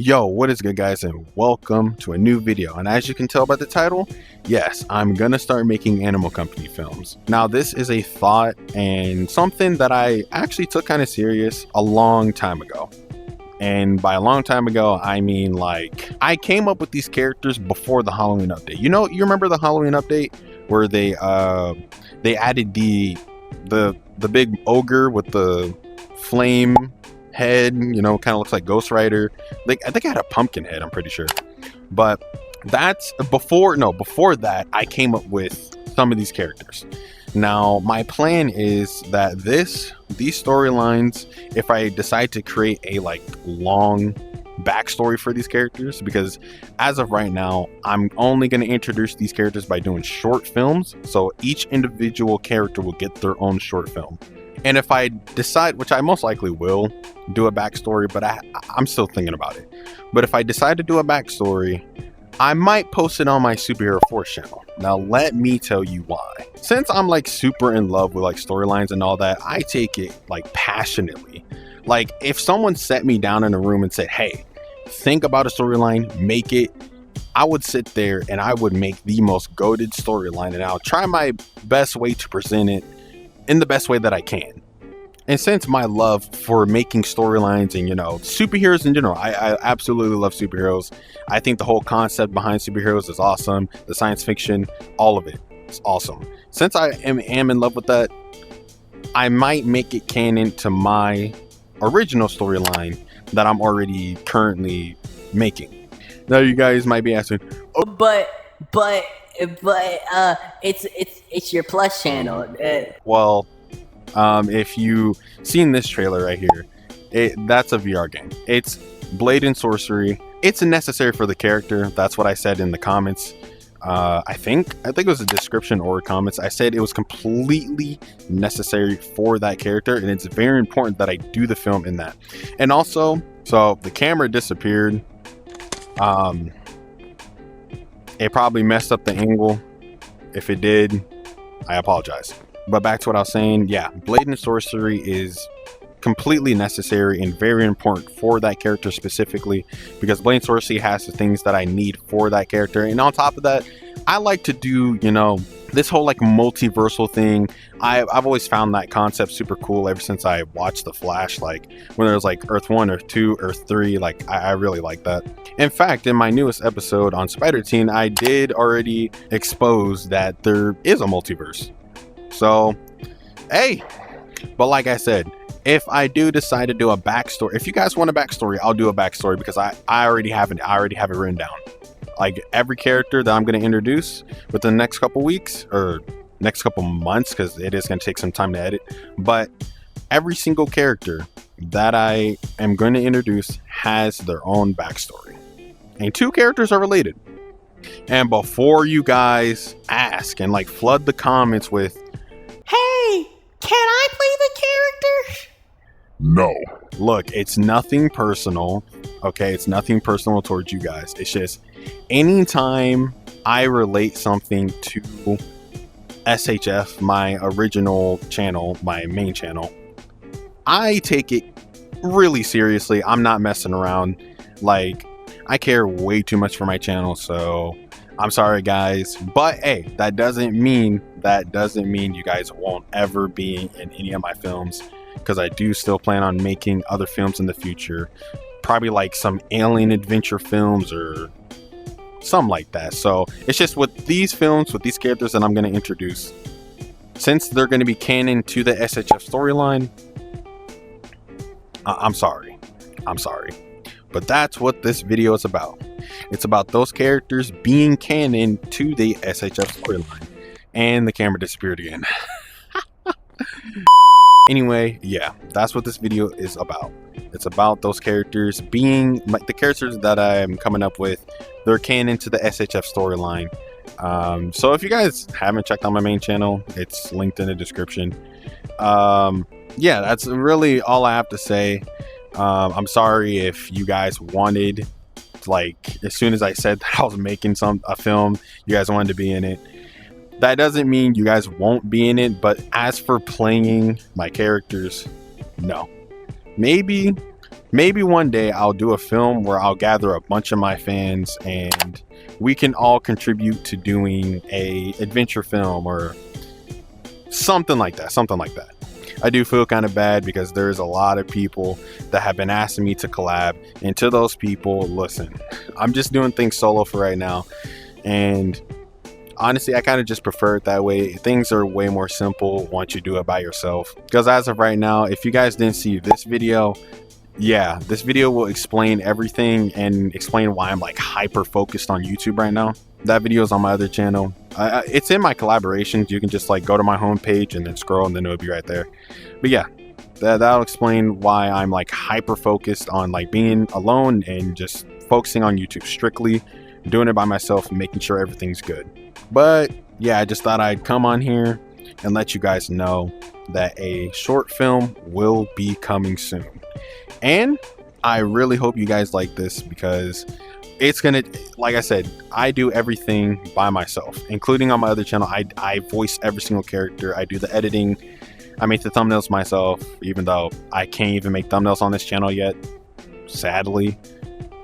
Yo, what is good, guys, and welcome to a new video. And as you can tell by the title, yes, I'm gonna start making Animal Company films. Now, this is a thought and something that I actually took kind of serious a long time ago. And by a long time ago, I mean like I came up with these characters before the Halloween update. You remember the Halloween update where they added the big ogre with the flame head, kind of looks like Ghost Rider. Like, I think I had a pumpkin head, I'm pretty sure. But that's before that I came up with some of these characters. Now, my plan is that these storylines, if I decide to create a long backstory for these characters, because as of right now, I'm only going to introduce these characters by doing short films. So each individual character will get their own short film. And if I decide, which I most likely will, do a backstory, but I'm still thinking about it. But if I decide to do a backstory, I might post it on my Superhero Force channel. Now, let me tell you why. Since I'm super in love with storylines and all that, I take it passionately. Like, if someone set me down in a room and said, hey, think about a storyline, make it, I would sit there and I would make the most goated storyline, and I'll try my best way to present it in the best way that I can. And since my love for making storylines and superheroes in general, I absolutely love superheroes. I think the whole concept behind superheroes is awesome. The science fiction, all of it is awesome. Since I am in love with that, I might make it canon to my original storyline that I'm already currently making. Now you guys might be asking, oh, but it's your Plus channel. Well, if you seen this trailer right here, that's a VR game. It's Blade and Sorcery. It's necessary for the character. That's what I said in the comments. I think it was a description or comments. I said it was completely necessary for that character, and it's very important that I do the film in that. And also, so the camera disappeared. It probably messed up the angle. If it did, I apologize. But back to what I was saying, yeah, Blade and Sorcery is completely necessary and very important for that character specifically, because Blade and Sorcery has the things that I need for that character. And on top of that, I like to do, this whole multiversal thing. I've always found that concept super cool ever since I watched The Flash, when there's Earth 1, Earth 2, Earth 3, I really like that. In fact, in my newest episode on Spider-Teen, I did already expose that there is a multiverse. So, hey, but like I said, if I do decide to do a backstory, if you guys want a backstory, I'll do a backstory, because I already have it. I already have it written down. Every character that I'm going to introduce within the next couple weeks or next couple months, because it is going to take some time to edit. But every single character that I am going to introduce has their own backstory, and 2 characters are related. And before you guys ask and flood the comments with, hey, can I play the character? No. Look, it's nothing personal, okay? It's nothing personal towards you guys. It's just anytime I relate something to SHF, my original channel, my main channel, I take it really seriously. I'm not messing around. I care way too much for my channel, so I'm sorry, guys. But hey, that doesn't mean you guys won't ever be in any of my films, because I do still plan on making other films in the future, probably some alien adventure films or something like that. So it's just with these films, with these characters that I'm going to introduce, since they're going to be canon to the SHF storyline, I'm sorry, but that's what this video is about. It's about those characters being canon to the SHF storyline. And the camera disappeared again. Anyway, yeah, that's what this video is about. It's about those characters being the characters that I'm coming up with. They're canon to the SHF storyline. So if you guys haven't checked out my main channel, it's linked in the description. Yeah, that's really all I have to say. I'm sorry if you guys wanted, as soon as I said that I was making a film, you guys wanted to be in it. That doesn't mean you guys won't be in it, but as for playing my characters, no. Maybe maybe one day I'll do a film where I'll gather a bunch of my fans and we can all contribute to doing a adventure film or something like that. I do feel kind of bad because there's a lot of people that have been asking me to collab, and to those people, listen, I'm just doing things solo for right now, and honestly, I kind of just prefer it that way. Things are way more simple once you do it by yourself, because as of right now, if you guys didn't see this video, yeah, this video will explain everything and explain why I'm like hyper focused on YouTube right now. That video is on my other channel. It's in my collaborations. You can just like go to my homepage and then scroll, and then it'll be right there. But yeah, that'll explain why I'm like hyper focused on like being alone and just focusing on YouTube strictly, doing it by myself and making sure everything's good. But yeah, I just thought I'd come on here and let you guys know that a short film will be coming soon. And I really hope you guys like this, because it's gonna, like I said, I do everything by myself, including on my other channel. I voice every single character. I do the editing. I make the thumbnails myself, even though I can't even make thumbnails on this channel yet, sadly.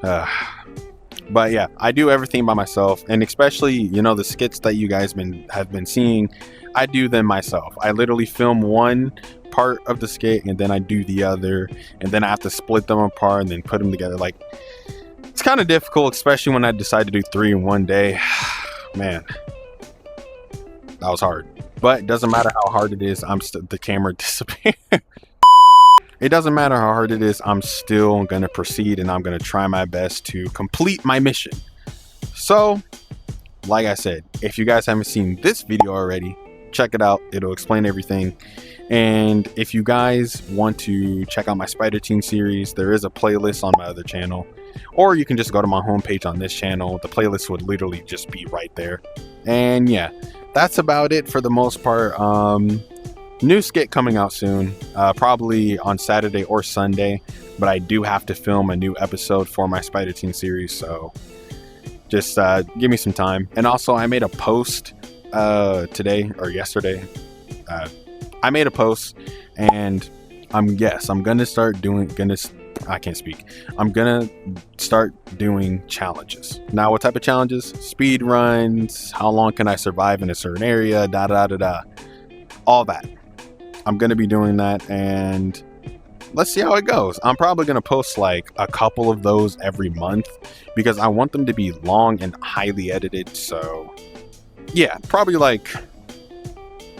But yeah, I do everything by myself, and especially, you know, the skits that you guys have been seeing, I do them myself. I literally film one part of the skit and then I do the other, and then I have to split them apart and then put them together. Like, it's kind of difficult, especially when I decide to do 3 in one day. Man, that was hard. But it doesn't matter how hard it is. The camera disappeared. It doesn't matter how hard it is. I'm still gonna proceed, and I'm gonna try my best to complete my mission. So, like I said, if you guys haven't seen this video already, check it out. It'll explain everything. And if you guys want to check out my Spider Teen series, there is a playlist on my other channel, or you can just go to my homepage on this channel. The playlist would literally just be right there. And yeah, that's about it for the most part. New skit coming out soon, probably on Saturday or Sunday, but I do have to film a new episode for my Spider Teen series, so just give me some time. And also, I made a post today or yesterday. I made a post, and I'm gonna start doing challenges. Now, what type of challenges? Speed runs, how long can I survive in a certain area, all that. I'm gonna be doing that, and let's see how it goes. I'm probably gonna post like a couple of those every month, because I want them to be long and highly edited. So yeah, probably like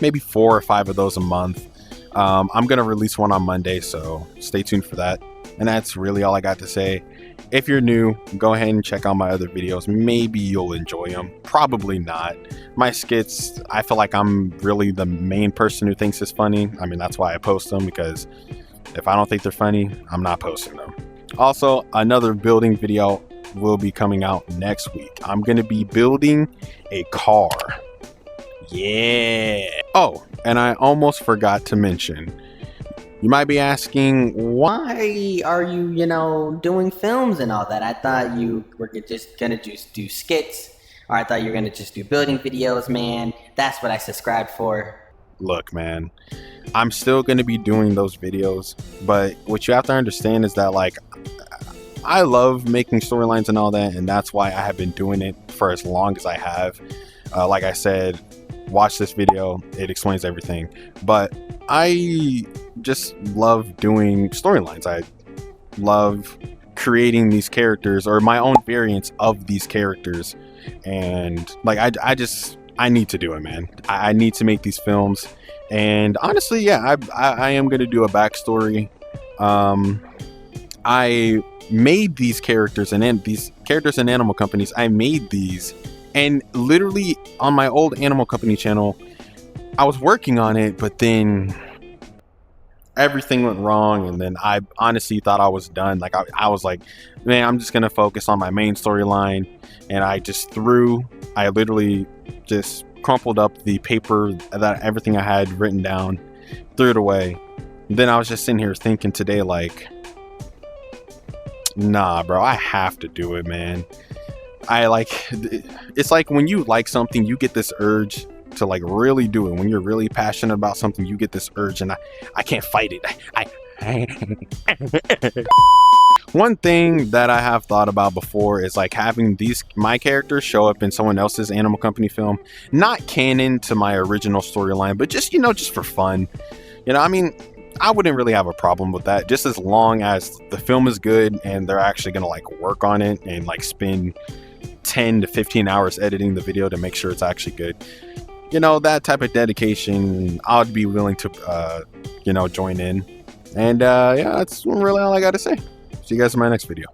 maybe 4 or 5 of those a month. I'm gonna release one on Monday, so stay tuned for that. And that's really all I got to say. If you're new, go ahead and check out my other videos. Maybe you'll enjoy them. Probably not. My skits, I feel like I'm really the main person who thinks it's funny. I mean, that's why I post them, because if I don't think they're funny, I'm not posting them. Also, another building video will be coming out next week. I'm going to be building a car. Yeah. Oh, and I almost forgot to mention, you might be asking, Why are you, doing films and all that? I thought you were just gonna just do skits, or I thought you were gonna just do building videos, man. That's what I subscribed for. Look, man, I'm still going to be doing those videos, but what you have to understand is that, like, I love making storylines and all that, and that's why I have been doing it for as long as I have. Like I said, watch this video, it explains everything. But I just love doing storylines. I love creating these characters, or my own variants of these characters, and like I need to do it, man. I need to make these films. And honestly, yeah, I am gonna do a backstory. I made these characters, and these characters in Animal Companies, I made these, and literally on my old Animal Company channel, I was working on it, but then everything went wrong, and then I honestly thought I was done. Like I was like, man, I'm just gonna focus on my main storyline, and I literally just crumpled up the paper that everything I had written down, threw it away. And then I was just sitting here thinking today, like, nah, bro, I have to do it, man. It's like when you like something, you get this urge to like really do it. When you're really passionate about something, you get this urge, and I can't fight it. One thing that I have thought about before is like having my characters show up in someone else's Animal Company film, not canon to my original storyline, but just, just for fun. I mean, I wouldn't really have a problem with that, just as long as the film is good and they're actually going to like work on it and like spend 10 to 15 hours editing the video to make sure it's actually good. That type of dedication, I would be willing to, join in. And yeah, that's really all I got to say. See you guys in my next video.